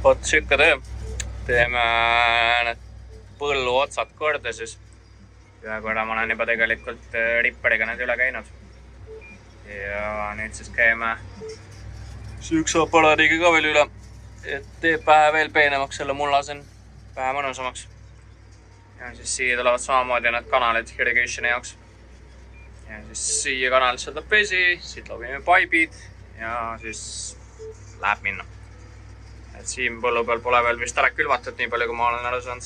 Vot siuke töö. Teeme need põllu otsad korda siis. Ühe korra ma olen juba tegelikult ripperiga need üle käinud. Ja nüüd siis käime siukse aparaadiga ka veel üle, et teeb pähe veel peenemaks selle mullasen, pähe mõnusamaks. Ja siis siia tulevad samamoodi need kanalid irrigationi jaoks. Ja siis siia kanalisse tuleb vesi, siit lobime paibid ja siis läheb minna. Et siin põllu peal pole veel vist ära külvatud nii palju, kui ma olen aru saanud.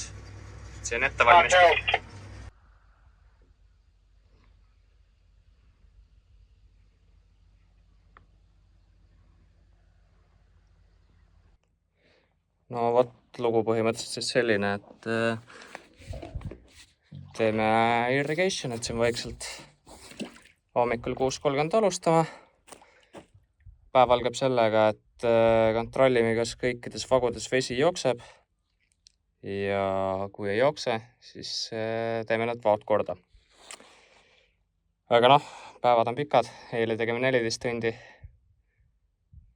See on ette valmistatud. No vot, lugu põhimõtteliselt siis selline, et teeme irrigation, et siin vaikselt hommikul 6.30 alustame. Päev algab sellega, et kontrollime, kas kõikides vagudes vesi jookseb. Ja kui ei jookse, siis teeme need vaod korda. Aga noh, päevad on pikad, eile tegime 14 tundi.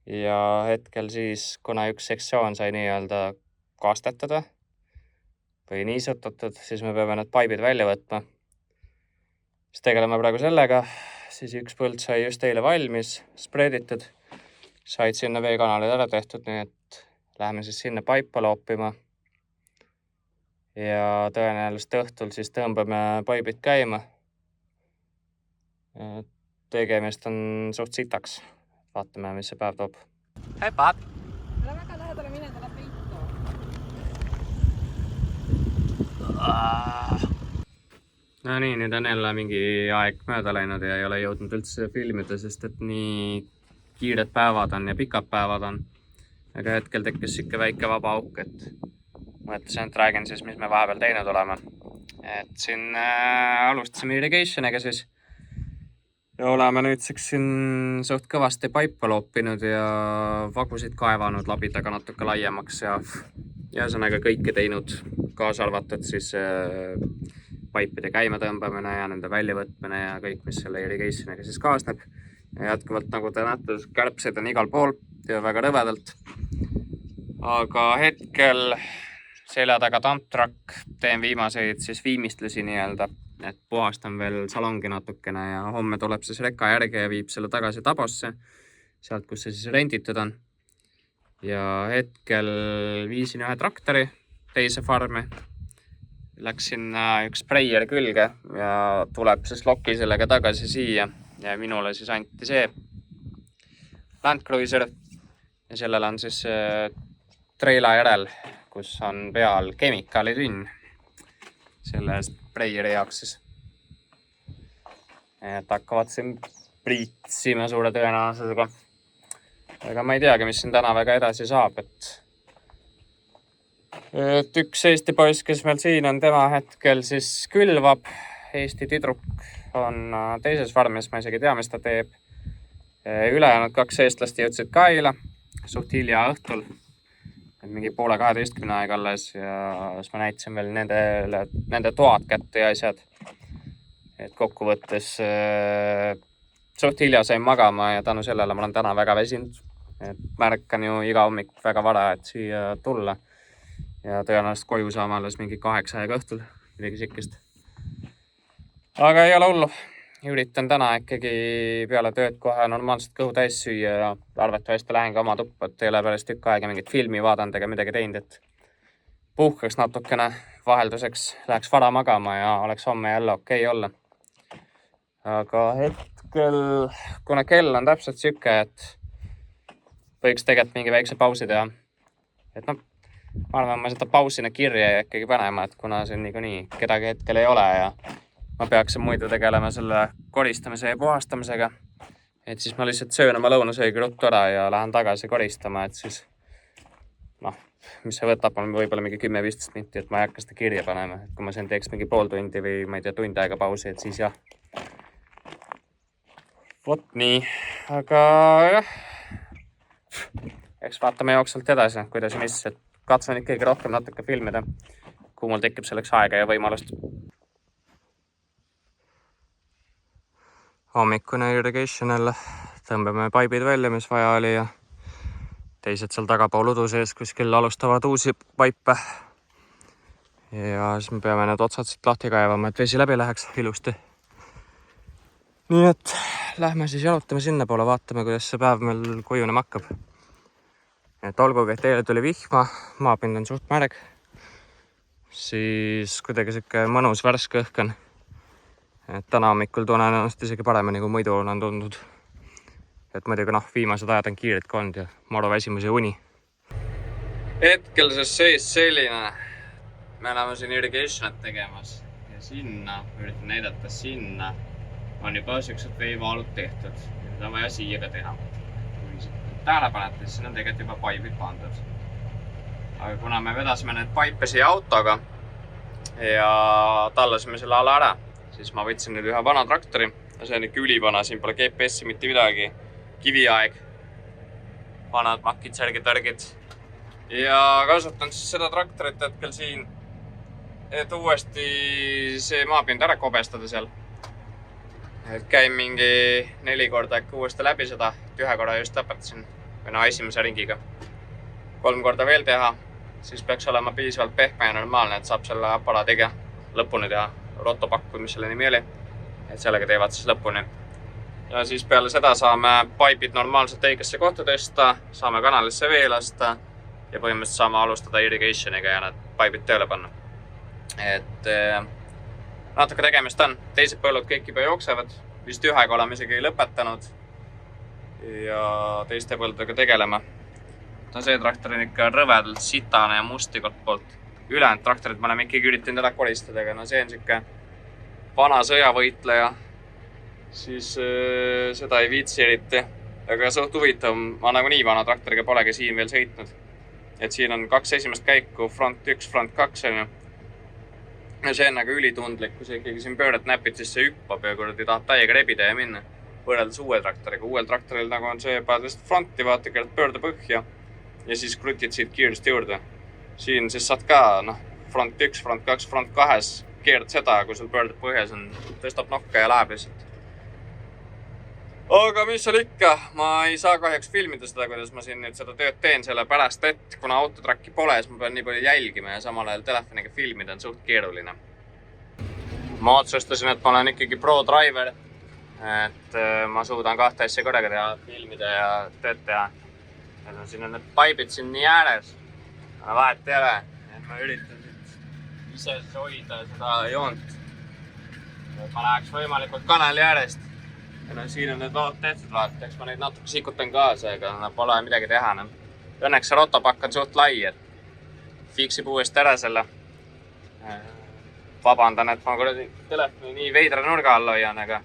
Ja hetkel siis, kuna üks sektsioon sai nii-öelda kastetud või niisutatud, siis me peame need paibid välja võtma. Siis tegeleme praegu sellega, siis üks põld sai just eile valmis, spreeditud, said sinna veekanalid ära tehtud, nii et läheme siis sinna paipa loopima. Ja tõenäoliselt õhtul siis tõmbame paibid käima. Tegemist on suht sitaks. Vaatame, mis see päev toob. Hei, Pat! Ära väga lähedale mine, ta läheb peitu. No nii, nüüd on jälle mingi aeg mööda läinud ja ei ole jõudnud üldse filmida, sest et nii kiired päevad on ja pikad päevad on. Aga hetkel tekkis siuke väike vaba auk, et mõtlesin, et räägin siis, mis me vahepeal teinud oleme. Et siin alustasime irrigationiga siis. Ja oleme nüüdseks siin suht kõvasti paipa loopinud ja vagusid kaevanud labidaga natuke laiemaks ja ühesõnaga kõike teinud, kaasa arvatud siis paipide käima tõmbamine ja nende väljavõtmine ja kõik, mis selle irrigationiga siis kaasneb. Ja jätkuvalt, nagu te näete, kärbseid on igal pool ja väga rõvedalt. Aga hetkel selja taga dump truck, teen viimaseid siis viimistlusi nii-öelda. Et puhastan veel salongi natukene ja homme tuleb siis reka järgi ja viib selle tagasi Tabosse, sealt, kus see siis renditud on. Ja hetkel viisin ühe traktori teise farmi. Läksin üks spreier külge ja tuleb siis loki sellega tagasi siia ja minule siis anti see Land Cruiser ja sellel on siis treila järel, kus on peal kemikaalitünn selle spreieri jaoks siis. Et hakkavad siin priitsima suure tõenäosusega. Aga ma ei teagi, mis siin täna väga edasi saab, et üks Eesti poiss, kes meil siin on, tema hetkel siis külvab. Eesti tüdruk on teises farmis, ma isegi tea, mis ta teeb. Ülejäänud 2 eestlast jõudsid ka eile, suht hilja õhtul. Mingi 11:30 aeg alles ja siis ma näitasin veel nende toad kätte ja asjad. Et kokkuvõttes suht hilja sain magama ja tänu sellele ma olen täna väga väsinud. Et märkan ju iga hommik väga vara, et siia tulla. Ja tõenäoliselt koju saama alles mingi 8 aega õhtul, midagi sikkest. Aga ei ole hullu. Üritan täna ikkagi peale tööd kohe normaalselt kõhu täis süüa ja arvatavasti lähen ka oma tuppa, et ei ole pärast tükk aega mingit filmi vaadanud ega midagi teinud, et puhkaks natukene vahelduseks, läheks vara magama ja oleks homme jälle okei olla. Aga hetkel, kuna kell on täpselt siuke, et võiks tegelikult mingi väikse pausi teha. Et noh, ma arvan, ma seda pausina kirja ikkagi panema, et kuna see niikuinii kedagi hetkel ei ole ja ma peaksin muidu tegelema selle koristamise ja puhastamisega. Et siis ma lihtsalt söön oma lõunasöögi ruttu ära ja lähen tagasi koristama, et siis noh, mis see võtab, on võib-olla mingi 10-15 minutit, et ma ei hakka seda kirja panema. Et kui ma siin teeks mingi pool tundi või ma ei tea, tund aega pausi, et siis jah. Vot nii, aga jah. Eks vaatame jooksvalt edasi, kuidas ja mis, et katsun ikkagi rohkem natuke filmida, kui mul tekib selleks aega ja võimalust. Hommikune irrigation jälle, tõmbame paibid välja, mis vaja oli ja teised seal tagapool udu sees kuskil alustavad uusi paipe. Ja siis me peame need otsad siit lahti kaevama, et vesi läbi läheks ilusti. Nii et lähme siis jalutame sinna poole, vaatame, kuidas see päev meil kujunema hakkab. Et olgugi, et eile tuli vihma, maapind on suht märg, siis kuidagi siuke mõnus värske õhk on. Et täna hommikul tunnen ennast isegi paremini, kui muidu olen tundnud. Et muidugi viimased ajad on kiired ka olnud ja maru väsimus ja uni. Hetkel see seis selline. Me oleme siin irrigation'at tegemas ja sinna, üritan näidata sinna, on juba siuksed veevaalud tehtud. Need on vaja siia ka teha. Kui tähele panete, siis on tegelikult juba paibid pandud. Aga kuna me vedasime need paipe siia autoga ja tallasime selle ala ära, siis ma võtsin nüüd ühe vana traktori. See on ikka ülivana, siin pole GPS-i mitte midagi. Kiviaeg. Vanad makid, särgid, värgid. Ja kasutan siis seda traktorit hetkel siin, et uuesti see maapind ära kobestada seal. Et käin mingi 4 korda äkki uuesti läbi seda, et 1 korra just lõpetasin või esimese ringiga. 3 korda veel teha, siis peaks olema piisavalt pehme ja normaalne, et saab selle aparaadiga lõpuni teha. Rotopakku, mis selle nimi oli, et sellega teevad siis lõpuni. Ja siis peale seda saame paibid normaalselt õigesse kohta tõsta, saame kanalisse vee lasta ja põhimõtteliselt saame alustada irrigationiga ja need paibid tööle panna. Et natuke tegemist on. Teised põllud kõik juba jooksevad. Vist 1 oleme isegi lõpetanud ja teiste põldudega tegelema. See traktor on ikka rõvedalt sitane ja must igalt poolt. Ülejäänud traktorid ma olen ikkagi üritanud ära koristada, aga see on siuke vana sõjavõitleja. Siis seda ei viitsi eriti. Aga suht huvitav, ma nagu nii vana traktoriga polegi siin veel sõitnud. Et siin on 2 esimest käiku, front 1, front 2 on ju. Ja see on nagu ülitundlik, kui see ikkagi siin pööret näpid, siis see hüppab ja kuradi tahab täiega rebida ja minna. Võrreldes uue traktoriga. Uuel traktoril nagu on see päädest fronti, vaata keelt pöörde põhja ja siis krutid siit kiiresti juurde. Siin siis saad ka front 1, front 2, front 2 keerd seda, kui sul pöörded põhjas on, tõstab nokka ja läheb lihtsalt. Aga mis seal ikka, ma ei saa kahjuks filmida seda, kuidas ma siin nüüd seda tööd teen, selle pärast, et kuna autotrakki pole, siis ma pean nii palju jälgima ja samal ajal telefoniga filmida on suht keeruline. Ma otsustasin, et ma olen ikkagi pro-driver, et ma suudan 2 asja korraga teha, filmida ja tööd teha. Siin on need paibid siin nii ääres, vahet ei ole, et ma üritan ise hoida seda joont, et ma läheks võimalikult kanali äärest. Ja siin on need lood tehtud, vaata, eks ma neid natuke sikutan kaasa, ega pole midagi teha. Õnneks see rotopakk on suht lai, et fiksib uuesti ära selle. Vabandan, et ma telefoni nii veidra nurga all hoian, aga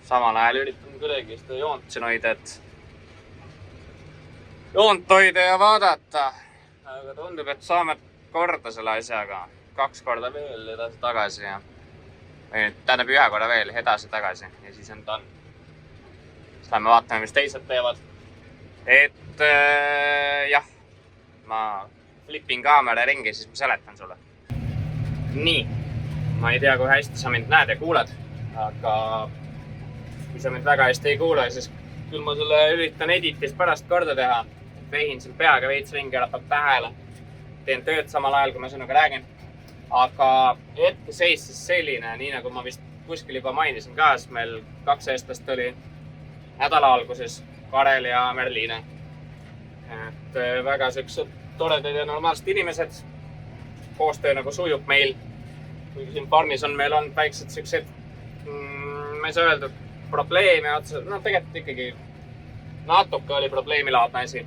samal ajal üritan kuidagi seda joont siin hoida, et joont hoida ja vaadata. Aga tundub, et saame korda selle asjaga. 2 korda veel edasi tagasi ja tähendab 1 korra veel edasi tagasi ja siis on ta on. Siis lähme vaatame, mis teised teevad. Et jah, ma flipin kaamera ringi, siis ma seletan sulle. Nii, ma ei tea, kui hästi sa mind näed ja kuuled, aga kui sa mind väga hästi ei kuule, siis küll ma sulle üritan editis pärast korda teha. Vehin siin peaga veits ringi, ärapad tähele. Teen tööd samal ajal, kui ma sinuga räägin. Aga hetke seis siis selline, nii nagu ma vist kuskil juba mainisin ka, siis meil 2 eestlast oli nädala alguses, Karel ja Merliine. Et väga siuksed toredad ja normaalsed inimesed. Koostöö nagu sujub meil. Kuigi siin farmis on meil olnud väiksed siuksed, ma ei saa öelda, probleeme otseselt. Tegelikult ikkagi natuke oli probleemilaadne asi.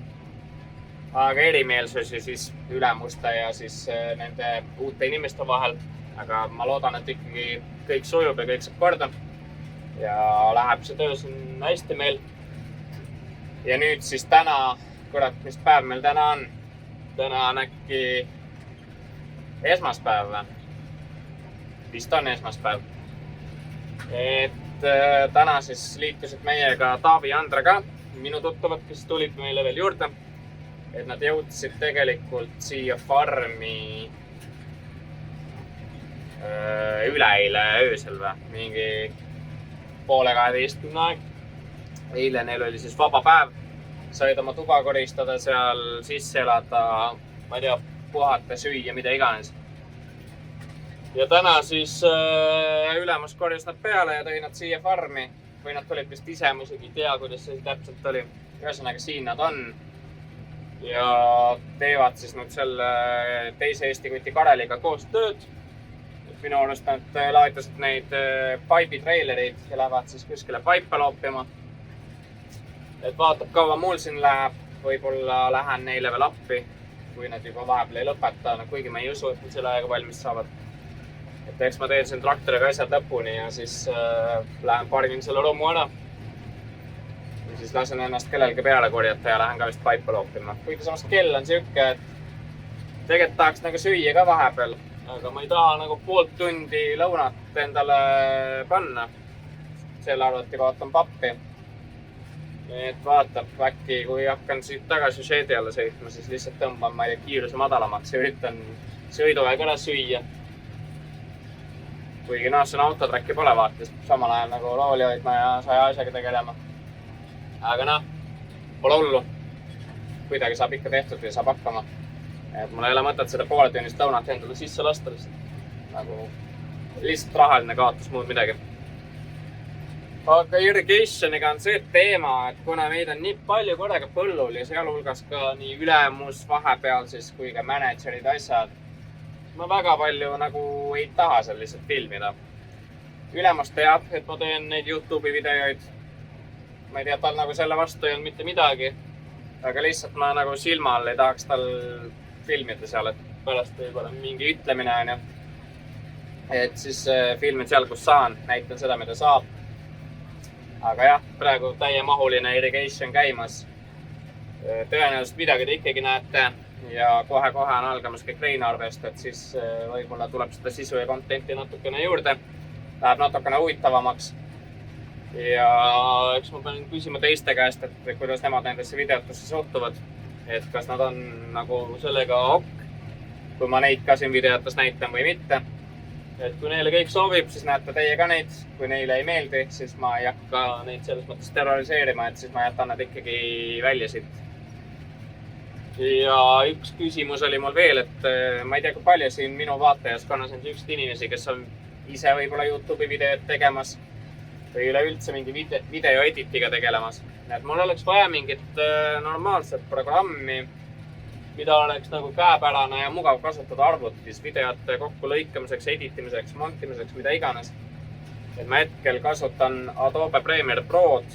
Aga erimeelsusi siis ülemuste ja siis nende uute inimeste vahel. Aga ma loodan, et ikkagi kõik sujub ja kõik saab korda. Ja läheb see töö siin hästi meil. Ja nüüd siis täna, kurat, mis päev meil täna on? Täna on äkki esmaspäev või? Vist on esmaspäev. Et täna siis liitusid meiega Taavi ja Andre ka. Minu tuttavad, kes tulid meile veel juurde. Et nad jõudsid tegelikult siia farmi üleeile öösel või? Mingi 11:30 aeg. Eile neil oli siis vaba päev. said oma tuba koristada seal, sisse elada, ma ei tea, puhata, süüa, mida iganes. Ja täna siis ülemus korjas nad peale ja tõi nad siia farmi. Või nad tulid vist ise, ma isegi ei tea, kuidas see täpselt oli. Ühesõnaga, siin nad on. Ja teevad siis nüüd selle teise Eesti kuti Kareliga koos tööd. Minu arust nad laetasid neid paibitrailereid ja lähevad siis kuskile paipa loopima. Et vaatab, kaua mul siin läheb. Võib-olla lähen neile veel appi, kui nad juba vahepeal ei lõpeta. Kuigi ma ei usu, et nad selle aega valmis saavad. Et eks ma teen siin traktoriga asjad lõpuni ja siis lähen pargin selle romu ära. Ja siis lasen ennast kellelgi peale korjata ja lähen ka vist paipa loopima. Kuigi samast kell on siuke, et tegelikult tahaks nagu süüa ka vahepeal. Aga ma ei taha nagu poolt tundi lõunat endale panna. Selle arvati vaatan pappi. Et vaatab äkki, kui hakkan siit tagasi šeedi alla sõitma, siis lihtsalt tõmban ma kiiruse madalamaks ja üritan sõiduaeg ära süüa. Kuigi see on autotrakki pole vaates, samal ajal nagu rooli hoidma ja saja asjaga tegelema. Aga pole hullu. Kuidagi saab ikka tehtud ja saab hakkama. Et mul ei ole mõtet seda pooletunnist lõunat endale sisse lasta lihtsalt. Nagu lihtsalt rahaline kaotus, muud midagi. Aga irrigationiga on see teema, et kuna meid on nii palju korraga põllul ja sealhulgas ka nii ülemus vahepeal siis kui ka managerid asjad, ma väga palju nagu ei taha seal lihtsalt filmida. Ülemus teab, et ma teen neid YouTube'i videoid. Ma ei tea, tal nagu selle vastu ei olnud mitte midagi. Aga lihtsalt ma nagu silma all ei tahaks tal filmida seal, et pärast võib-olla mingi ütlemine on ju. Et siis filmin seal, kus saan, näitan seda, mida saab. Aga jah, praegu täiemahuline irrigation käimas. Tõenäoliselt midagi te ikkagi näete. Ja kohe-kohe on algamas kõik leinarvest, et siis võib-olla tuleb seda sisu ja contenti natukene juurde. Läheb natukene huvitavamaks. Ja eks ma pean küsima teiste käest, et kuidas nemad nendesse videotusse suhtuvad. Et kas nad on nagu sellega kui ma neid ka siin videotus näitan või mitte. Et kui neile kõik sobib, siis näete teie ka neid. Kui neile ei meeldi, siis ma ei hakka neid selles mõttes terroriseerima, et siis ma jätan nad ikkagi välja siit. Ja üks küsimus oli mul veel, et ma ei tea, kui palju siin minu vaatajaskonnas on üks inimesi, kes on ise võib-olla YouTube'i videod tegemas või üleüldse mingi video editiga tegelemas. Et mul oleks vaja mingit normaalset programmi, mida oleks nagu käepärane ja mugav kasutada arvutis videote kokku lõikamiseks, editimiseks, montimiseks, mida iganes. Et ma hetkel kasutan Adobe Premiere Pro'd,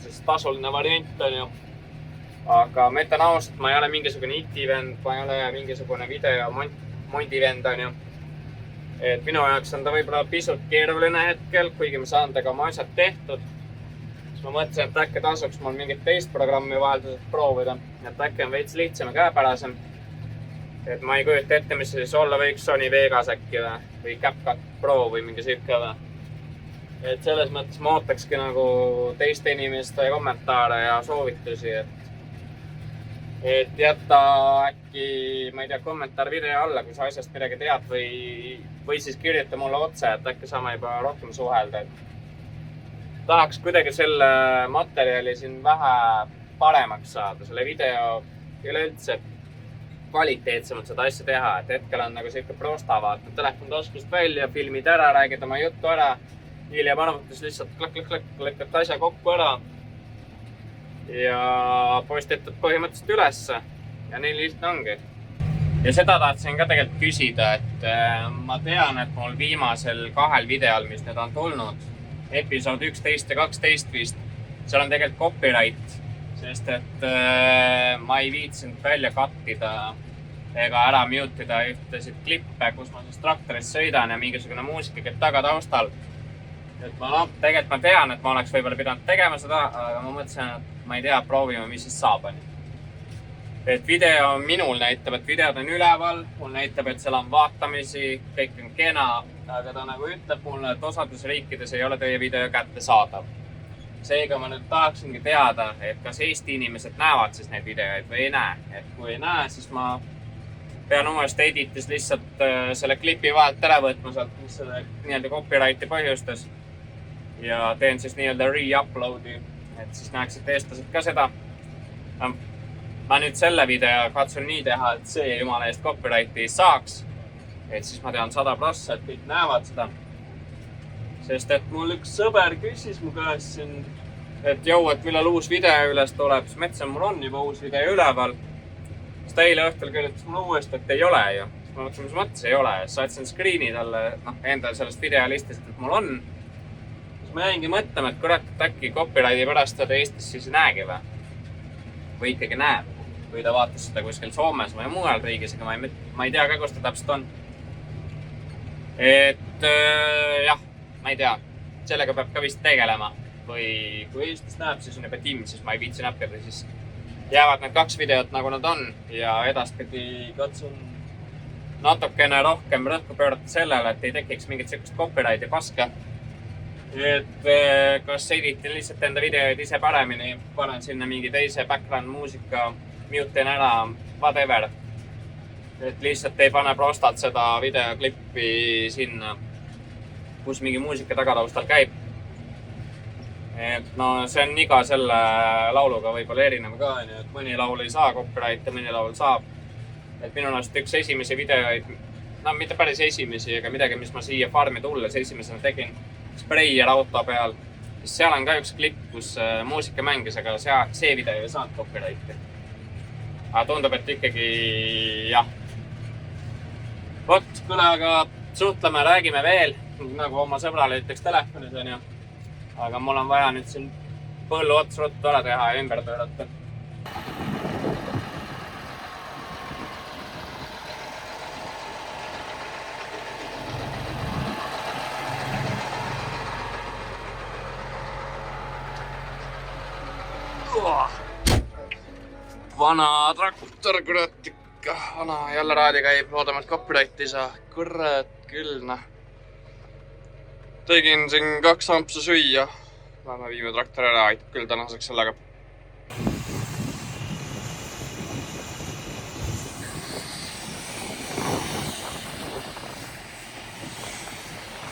siis tasuline variant on ju. Aga ma ütlen ausalt, ma ei ole mingisugune IT-vend, ma ei ole mingisugune video mondivend on ju. Et minu jaoks on ta võib-olla pisut keeruline hetkel, kuigi ma saan tega oma asjad tehtud. Siis ma mõtlesin, et äkki tasuks mul mingit teist programmi vaheldusest proovida. Et äkki on veits lihtsam ja käepärasem. Et ma ei kujuta ette, mis siis olla võiks Sony Vegas äkki või CapCut Pro või mingi siuke või. Et selles mõttes ma ootakski nagu teiste inimeste kommentaare ja soovitusi, et jätta äkki, ma ei tea, kommentaar video alla, kui sa asjast midagi tead või siis kirjuta mulle otse, et äkki saame juba rohkem suhelda. Tahaks kuidagi selle materjali siin vähe paremaks saada, selle video üleüldse kvaliteetsemalt seda asja teha, et hetkel on nagu siuke prosta vaata telefon taskust välja, filmid ära, räägid oma juttu ära, hiljem arvutis lihtsalt klõk, lõikad asja kokku ära. Ja postitad põhimõtteliselt ülesse ja nii lihtne ongi. Ja seda tahtsin ka tegelikult küsida, et ma tean, et mul viimasel 2 videol, mis nüüd on tulnud, episood 11 ja 12 vist, seal on tegelikult copyright, sest et ma ei viitsinud välja kattida ega ära mutida ühtesid klippe, kus ma siis traktoris sõidan ja mingisugune muusika käib taga taustal. Et tegelikult ma tean, et ma oleks võib-olla pidanud tegema seda, aga ma mõtlesin, et ma ei tea, proovime, mis siis saab. Et video minul näitab, et videod on üleval, mul näitab, et seal on vaatamisi, kõik on kena, aga ta nagu ütleb mulle, et osades riikides ei ole teie video kätte saadav. Seega ma nüüd tahaksingi teada, et kas Eesti inimesed näevad siis neid videoid või ei näe. Et kui ei näe, siis ma pean uuesti editis lihtsalt selle klipi vahelt ära võtma sealt, mis selle nii-öelda copyrighti põhjustas. Ja teen siis nii-öelda re-uploadi, et siis näeksite eestlased ka seda. Ma nüüd selle video katsun nii teha, et see jumala eest copyrighti saaks. Et siis ma tean 100%, et kõik näevad seda. Sest et mul üks sõber küsis mu käest siin, et jõu, et millal uus video üles tuleb, siis mõtlesin, mul on juba uus video üleval. Siis ta eile õhtul kirjutas mulle uuesti, et ei ole ju. Siis ma mõtlesin, mis mõttes ei ole. Saatsin screeni talle endal sellest videolistist, et mul on. Siis ma jäingi mõtlema, et kurat, et äkki copyrighti pärast seda Eestis siis ei näegi või ikkagi näeb. Või ta vaatas seda kuskil Soomes või mujal riigis, aga ma ei tea ka, kus ta täpselt on. Et jah, ma ei tea, sellega peab ka vist tegelema. Või kui Eestis näeb, siis on juba timm, siis ma ei viitsi näppida, siis jäävad need 2 videot nagu nad on. Ja edaspidi katsun natukene rohkem rõhku pöörata sellele, et ei tekiks mingit sellist copyrighti paska. Et kas editin lihtsalt enda videoid ise paremini, panen sinna mingi teise background muusika, mute'in ära, whatever. Et lihtsalt ei pane prostalt seda videoklippi sinna, kus mingi muusika tagataustal käib. Et no see on iga selle lauluga võib-olla erinev ka, et mõni laul ei saa copyright ja mõni laul saab. Et minu näost üks esimesi videoid, no mitte päris esimesi, aga midagi, mis ma siia farmi tulles esimesena tegin, Sprayer auto peal. Seal on ka üks klipp, kus muusika mängis, aga see video ei saanud copyrighti. Aga tundub, et ikkagi jah. Vot, kuule, aga suhtleme, räägime veel, nagu oma sõbrale ütleks telefonis on ju. Aga mul on vaja nüüd siin põllu ots ruttu ära teha ja ümber pöörata. Vana traktor, kurat ikka. Vana jälle raadi käib, loodame, et copyright ei saa. Kurat küll, noh. Tegin siin 2 ampsu süüa. Lähme viime traktori ära, aitab küll tänaseks sellega.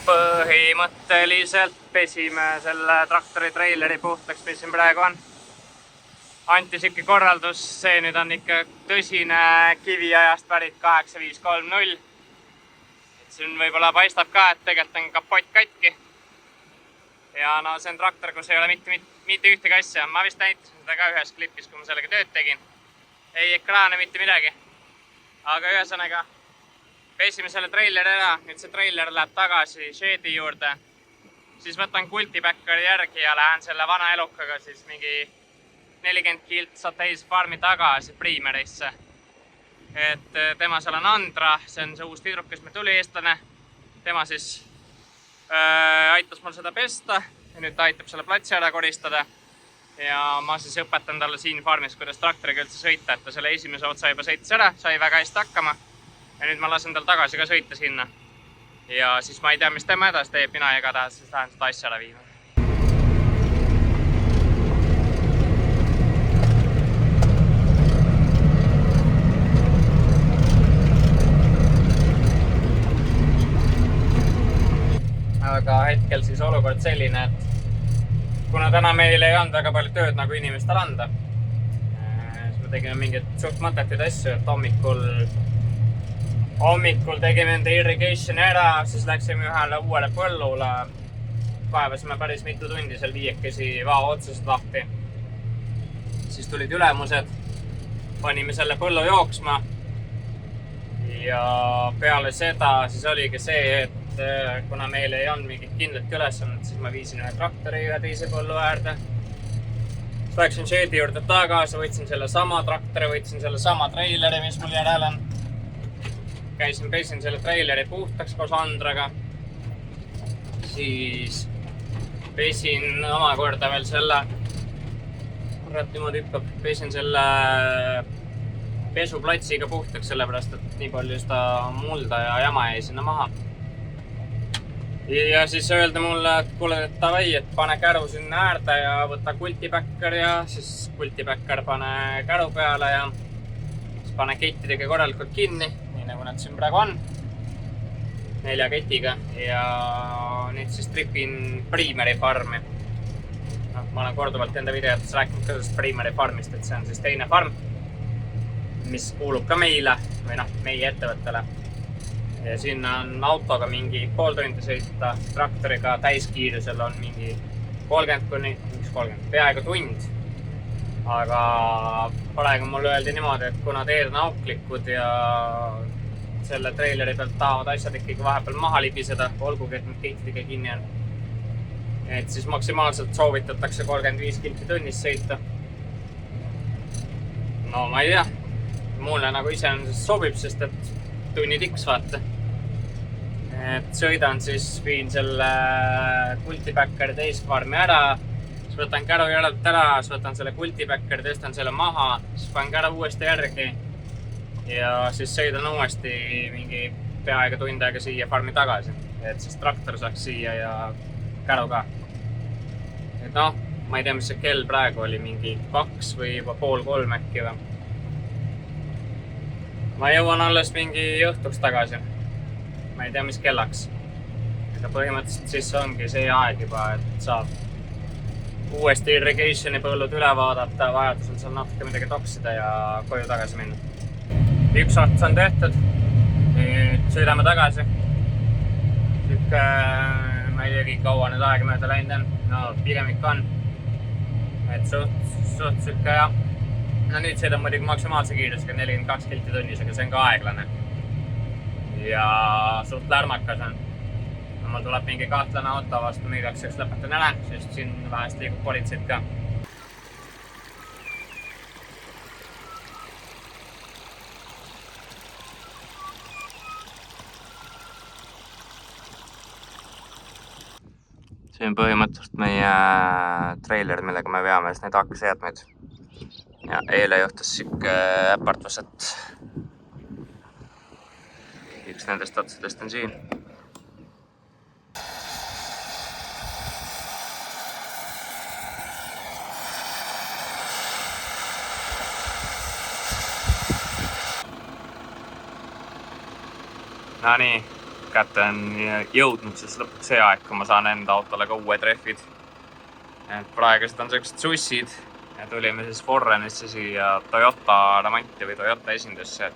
Põhimõtteliselt pesime selle traktori traileri puhtaks, mis siin praegu on. Anti siuke korraldus, see nüüd on ikka tõsine kiviajast pärit 8530. Siin võib-olla paistab ka, et tegelikult on kapott katki. Ja no see on traktor, kus ei ole mitte ühtegi asja. Ma vist näitasin seda ka ühes klipis, kui ma sellega tööd tegin. Ei ekraane, mitte midagi. Aga ühesõnaga, pesime selle traileri ära. Nüüd see trailer läheb tagasi shedi juurde. Siis võtan kultibackeri järgi ja lähen selle vana elukaga siis mingi 40 kilt Sateis farmi tagasi Priimerisse. Et tema seal on Andra, see on see uus tüdruk, kes me tuli eestlane. Tema siis aitas mul seda pesta ja nüüd ta aitab selle platsi ära koristada. Ja ma siis õpetan talle siin farmis, kuidas traktoriga üldse sõita, et ta selle esimese otsa juba sõitis ära, sai väga hästi hakkama. Ja nüüd ma lasen tal tagasi ka sõita sinna. Ja siis ma ei tea, mis tema edasi teeb, mina igatahes siis lähen seda asja ära viima. Aga hetkel siis olukord selline, et kuna täna meil ei olnud väga palju tööd nagu inimestel anda, siis me tegime mingid suht mõttetuid asju, et hommikul tegime enda irrigationi ära, siis läksime ühele uuele põllule, kaevasime päris mitu tundi seal viiekesi vao otsast lahti. Siis tulid ülemused, panime selle põllu jooksma ja peale seda siis oligi see, et kuna meil ei olnud mingit kindlat ülesannet, siis ma viisin ühe traktori ühe teise põllu äärde. Siis läksin shedi juurde tagasi, võtsin selle sama traktori, võtsin selle sama traileri, mis mul järel on. Pesin selle traileri puhtaks koos Andraga. Siis pesin omakorda veel selle, kurat niimoodi hüppab, pesin selle pesuplatsiga puhtaks, sellepärast et nii palju seda mulda ja jama jäi sinna maha. Ja siis öeldi mulle, et kuule, et tavai, et pane käru sinna äärde ja võta kultibacker ja siis kultibacker pane käru peale ja siis pane kettidega korralikult kinni, nii nagu nad siin praegu on, 4 ketiga ja nüüd siis tripin Priimeri farmi. ma olen korduvalt enda videotes rääkinud ka sellest Primary Farmist, et see on siis teine farm, mis kuulub ka meile või meie ettevõttele. Ja sinna on autoga mingi pool tundi sõita, traktoriga täiskiirusel on mingi 30 peaaegu tund. Aga praegu mulle öeldi niimoodi, et kuna teed on auklikud ja selle traileri pealt tahavad asjad ikkagi vahepeal maha libiseda, olgugi, et need kihtidega kinni on. Et siis maksimaalselt soovitatakse 35 kilti tunnis sõita. No ma ei tea, mulle nagu ise sobib, sest et tunni tiks vaata. Et sõidan siis, viin selle Cultipackeri teist farmi ära, siis võtan käru järelt ära, siis võtan selle Cultipackeri, tõstan selle maha, siis panen käru uuesti järgi ja siis sõidan uuesti mingi peaaegu tund aega siia farmi tagasi, et siis traktor saaks siia ja käru ka. Et ma ei tea, mis see kell praegu oli, mingi 2 või juba 2:30 äkki või. Ma jõuan alles mingi õhtuks tagasi. Ma ei tea, mis kellaks. Aga põhimõtteliselt siis ongi see aeg juba, et saab uuesti irrigationi põllud üle vaadata, vajadusel seal natuke midagi toksida ja koju tagasi minna. Üks ots on tehtud, nüüd sõidame tagasi. Ma ei teagi, kaua nüüd aega mööda läinud on. No pigem ikka on. Et suht sükka ja. No nüüd sõidan muidugi maksimaalse kiirusega 42 kilti tunnis, aga see on ka aeglane. Ja suht lärmakas on. Mul tuleb mingi kahtlane auto vastu, müüdaks lõpetan ära, sest siin vähest liigub politseid ka. See on põhimõtteliselt meie trailer, millega me veame neid akseadmeid. Ja eile juhtus siuke äpartvus, et üks nendest otsadest on siin. No nii, kätte on jõudnud siis lõpuks see aeg, kui ma saan enda autole ka uued rehvid. Et praegused on sellised sussid ja tulime siis Forrenisse siia Toyota remonti või Toyota esindusse.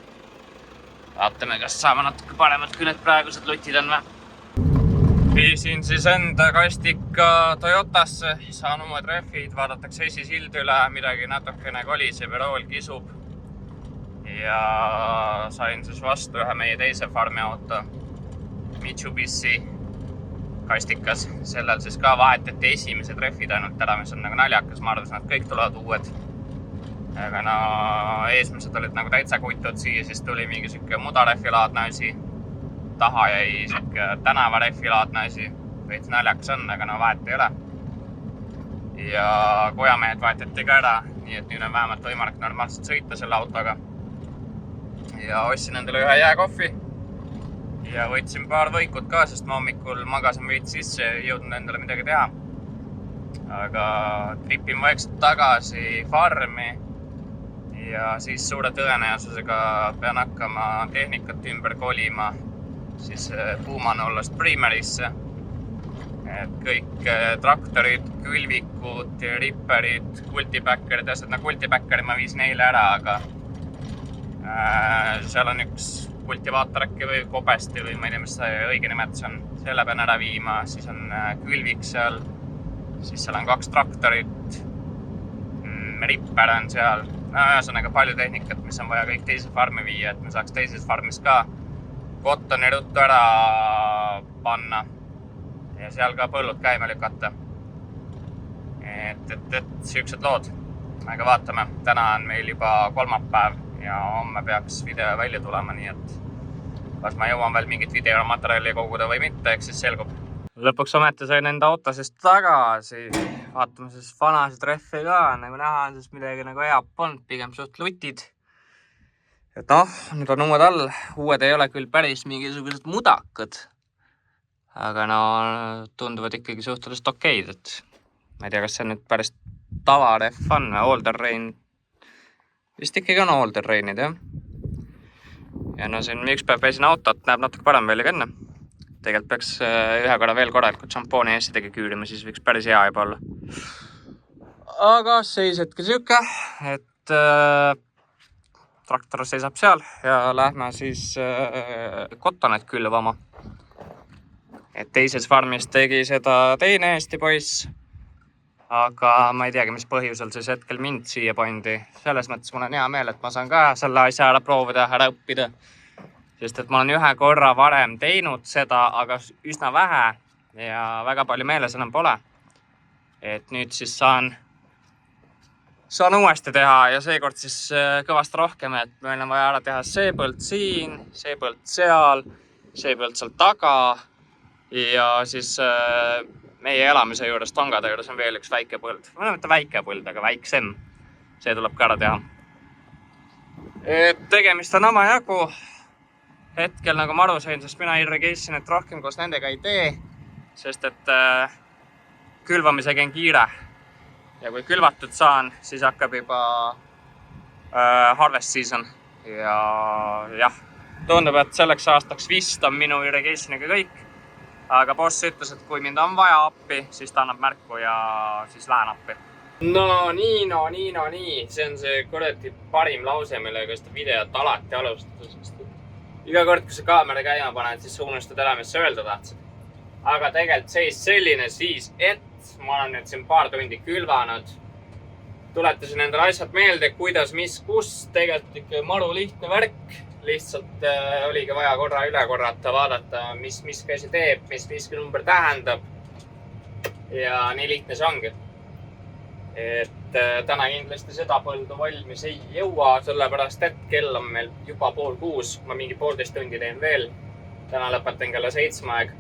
Vaatame, kas saame natuke paremad, kui need praegused lutid on või. Viisin siis enda kastika Toyotasse, saan uued rehvid, vaadatakse esisild üle, midagi natukene koliseb ja rool kisub. Ja sain siis vastu ühe meie teise farmi auto Mitsubishi kastikas. Sellel siis ka vahetati esimesed rehvid ainult ära, mis on nagu naljakas. Ma arvasin, et kõik tulevad uued. Aga no eesmised olid nagu täitsa kuitud siia, siis tuli mingi siuke mudarehvilaadne asi. Taha jäi siuke tänavarehvilaadne asi. Veits naljakas on, aga no vahet ei ole. Ja kojamehed vahetati ka ära, nii et nüüd on vähemalt võimalik normaalselt sõita selle autoga. Ja ostsin endale ühe jääkohvi ja võtsin paar võikut ka, sest ma hommikul magasin veits sisse ja ei jõudnud endale midagi teha. Aga tripin vaikselt tagasi farmi ja siis suure tõenäosusega pean hakkama tehnikat ümber kolima siis Puumanollast Primarysse. Et kõik traktorid, külvikud, ripperid, Cultipackerid, asjad. No Cultipackeri ma viisin eile ära, aga seal on üks kultivaator äkki või kobesti või ma ei tea, mis see õige nimetus on. Selle pean ära viima, siis on külvik seal, siis seal on 2 traktorit, ripper on seal. Ühesõnaga palju tehnikat, mis on vaja kõik teise farmi viia, et me saaks teises farmis ka kottoni ruttu ära panna ja seal ka põllud käima lükata. Et siuksed lood. Aga vaatame, täna on meil juba kolmapäev ja homme peaks video välja tulema, nii et kas ma jõuan veel mingit videomaterjali koguda või mitte, eks siis selgub. Lõpuks ometi sain enda autosest tagasi. Vaatame siis vanasid rehve ka, nagu näha on siis midagi nagu heab polnud, pigem suht lutid. Et nüüd on uued all. Uued ei ole küll päris mingisugused mudakad, aga no tunduvad ikkagi suhteliselt okeid, et ma ei tea, kas see nüüd päris tavarehv on või all-terrain. Vist ikkagi on all-terrainid, jah. Ja no siin üks päev käisin autot, näeb natuke parem välja ka enne. Tegelikult peaks ühe korra veel korralikult šampooni eestidega küürima, siis võiks päris hea juba olla. aga seis hetkel siuke, et traktor seisab seal ja lähme siis kottonet külvama. Et teises farmis tegi seda teine Eesti poiss, aga ma ei teagi, mis põhjusel siis hetkel mind siia pandi. Selles mõttes mul on hea meel, et ma saan ka selle asja ära proovida, ära õppida. Sest et ma olen ühe korra varem teinud seda, aga üsna vähe ja väga palju meeles enam pole. Et nüüd siis saan uuesti teha ja seekord siis kõvasti rohkem, et meil on vaja ära teha see põld siin, see põld seal, see põld seal taga ja siis meie elamise juures, tongade juures on veel üks väike põld. Või mitte väike põld, aga väiksem. See tuleb ka ära teha. Et tegemist on omajagu. Hetkel nagu ma aru sain, sest mina irrigation, et rohkem koos nendega ei tee, sest et külvamisega on kiire. Ja kui külvatud saan, siis hakkab juba harvest season. Ja jah, tundub, et selleks aastaks vist on minu irrigationiga kõik. Aga boss ütles, et kui mind on vaja appi, siis ta annab märku ja siis lähen appi. No nii. See on see kuradi parim lause, millega seda videot alati alustada. Iga kord, kui sa kaamera käima paned, siis sa unustad ära, mis sa öelda tahtsid. Aga tegelikult seis selline siis, et ma olen nüüd siin paar tundi külvanud. Tuletasin endale asjad meelde, kuidas, mis, kus. Tegelikult ikka maru lihtne värk. Lihtsalt oligi vaja korra üle korrata, vaadata, mis käsi teeb, mis viskinumber tähendab. Ja nii lihtne see ongi. Et täna kindlasti seda põldu valmis ei jõua, sellepärast et kell on meil juba 5:30. Ma mingi 1,5 tundi teen veel. Täna lõpetan kella 7 aeg.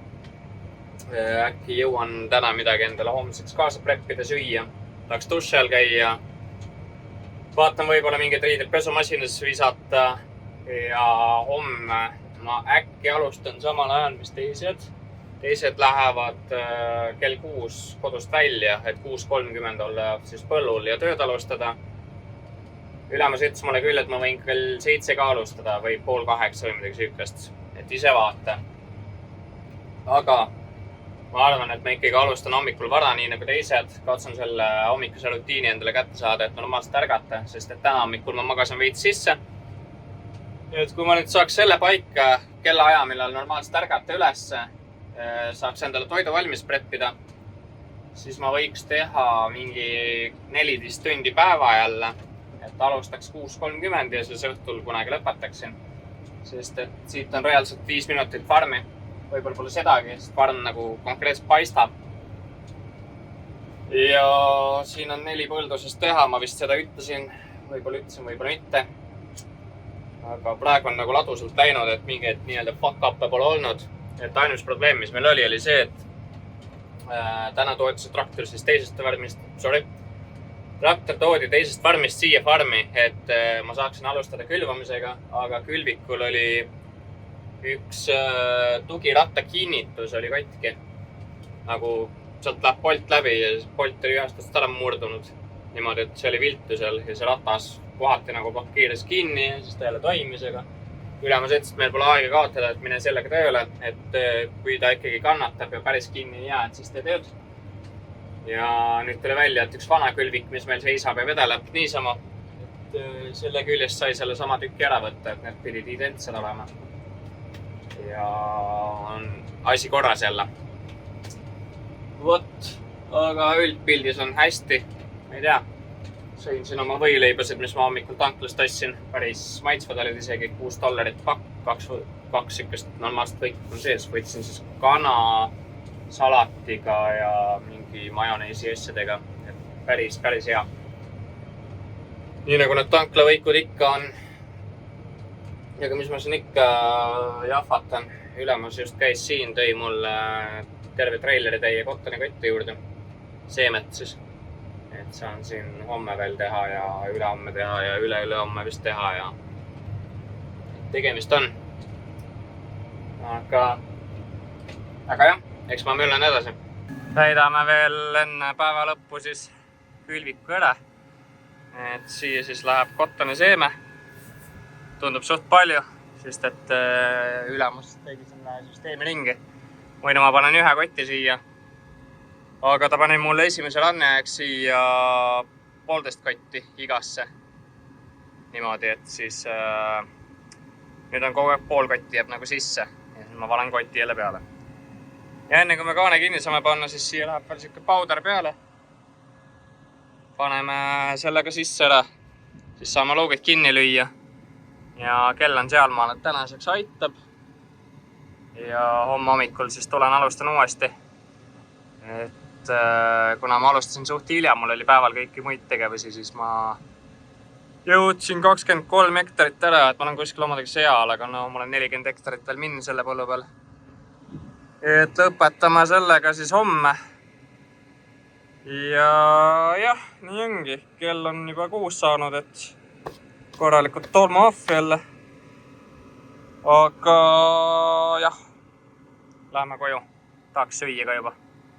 Äkki jõuan täna midagi endale homseks kaasa preppida, süüa. Tahaks duši all käia. Vaatan võib-olla mingid riided pesumasinas visata. Ja homme ma äkki alustan samal ajal, mis teised. Teised lähevad kell 6 kodust välja, et 6:30 olla siis põllul ja tööd alustada. Ülemus ütles mulle küll, et ma võin kell 7 ka alustada või 7:30 või midagi süükast. Et ise vaata. Aga ma arvan, et ma ikkagi alustan hommikul vara, nii nagu teised. Katsun selle hommikuse rutiini endale kätte saada, et normaalselt ärgata, sest et täna hommikul ma magasin veits sisse. Et kui ma nüüd saaks selle paika kellaaja, millal normaalselt ärgata ülesse, saaks endale toidu valmis preppida, siis ma võiks teha mingi 14 tundi päeva jälle, et alustaks 6:30 ja siis õhtul kunagi lõpetaksin. Sest et siit on reaalselt 5 minutit farmi. Võib-olla pole sedagi, sest farm nagu konkreetselt paistab. Ja siin on 4 põldusest teha, ma vist seda ütlesin, võib-olla mitte. Aga praegu on nagu ladusalt läinud, et mingeid nii-öelda fuck-up'e pole olnud. Et ainus probleem, mis meil oli see, et täna toodi see traktor siis teisest farmist, traktor toodi teisest farmist siia farmi, et ma saaksin alustada külvamisega, aga külvikul oli üks tugiratta kinnitus oli katki. Nagu sealt läheb polt läbi ja polt oli ühest otsast ära murdunud. Niimoodi, et see oli viltu seal ja see ratas kohati nagu kiires kinni ja siis ta jälle toimimisega. Ülemus ütles, et meil pole aega kaotada, et mine sellega tööle, et kui ta ikkagi kannatab ja päris kinni ei jää, et siis tee tööd. Ja nüüd tuli välja, et üks vana külvik, mis meil seisab ja vedeleb niisama, et selle küljest sai selle sama tükki ära võtta, et need pidid identsed olema. Ja on asi korras jälle. Vot, aga üldpildis on hästi, ma ei tea. Sõin siin oma võileibasid, mis ma hommikul tanklast tassin. Päris maitsvad olid isegi $6 pakk, kaks sükest normaalselt võikut on sees. Võtsin siis kana salatiga ja mingi majoneesi asjadega. Päris hea. Nii nagu need tanklavõikud ikka on. Ja mis ma siin ikka jahvatan. Ülemus just käis siin, tõi mulle terve traileri täie kottoni juurde. Seemet siis. Et saan siin homme veel teha ja ülehomme teha ja üle-ülehomme vist teha ja tegemist on. Aga jah, eks ma müllen edasi. Täidame veel enne päeva lõppu siis külviku ära. Et siia siis läheb kottoni seeme. Tundub suht palju, sest et ülemus tegi selle süsteemi ringi. Muidu ma panen ühe kotti siia. Aga ta pani mulle esimese ranneajaks siia 1,5 kotti igasse. Niimoodi, et siis nüüd on kogu aeg 0,5 kotti jääb nagu sisse. Ja siis ma valen kotti jälle peale. Ja enne kui me kaane kinni saame panna, siis siia läheb veel siuke powder peale. Paneme sellega sisse ära. Siis saame luugid kinni lüüa. Ja kell on sealmaal, et tänaseks aitab. Ja homme hommikul siis tulen alustan uuesti. Et kuna ma alustasin suht hilja, mul oli päeval kõiki muid tegevusi, siis ma jõudsin 23 hektarit ära, et ma olen kuskil omadega seal, aga no mul on 40 hektarit veel minna selle põllu peal. Et lõpetame sellega siis homme. Ja jah, nii ongi. Kell on juba 6 saanud, et korralikult tolmu off jälle. Aga jah, läheme koju. Tahaks süüa ka juba.